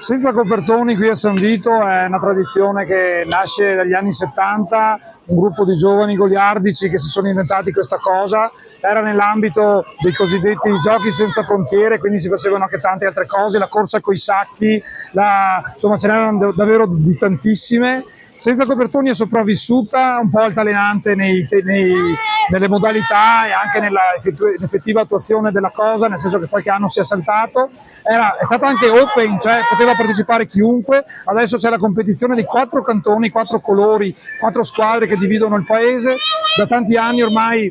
Senza copertoni qui a San Vito è una tradizione che nasce dagli anni 70, un gruppo di giovani goliardici che si sono inventati questa cosa, era nell'ambito dei cosiddetti giochi senza frontiere, quindi si facevano anche tante altre cose, la corsa coi sacchi, insomma ce n'erano davvero di tantissime. Senza copertoni è sopravvissuta un po' altalenante nelle modalità e anche nell'effettiva attuazione della cosa, nel senso che qualche anno si è saltato. È stata anche open, cioè poteva partecipare chiunque. Adesso c'è la competizione di 4 cantoni, 4 colori, 4 squadre che dividono il paese. Da tanti anni ormai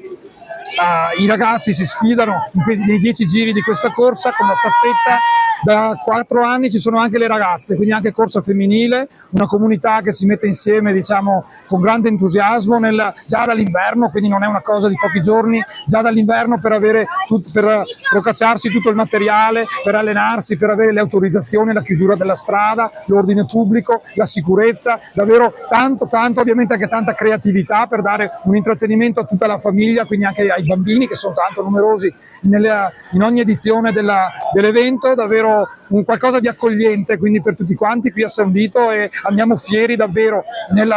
i ragazzi si sfidano nei 10 giri di questa corsa con la staffetta. Da 4 anni ci sono anche le ragazze, quindi anche corsa femminile, una comunità che si mette insieme, diciamo, con grande entusiasmo già dall'inverno, quindi non è una cosa di pochi giorni, già dall'inverno per procacciarsi tutto il materiale, per allenarsi, per avere le autorizzazioni, la chiusura della strada, l'ordine pubblico, la sicurezza, davvero tanto, ovviamente anche tanta creatività per dare un intrattenimento a tutta la famiglia, quindi anche ai bambini che sono tanto numerosi in ogni edizione dell'evento, davvero un qualcosa di accogliente quindi per tutti quanti qui a San Vito, e andiamo fieri davvero nel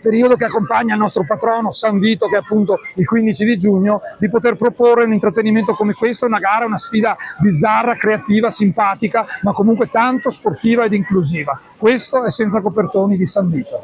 periodo che accompagna il nostro patrono San Vito, che è appunto il 15 di giugno, di poter proporre un intrattenimento come questo, una gara, una sfida bizzarra, creativa, simpatica, ma comunque tanto sportiva ed inclusiva. Questo è Senza Copertoni di San Vito.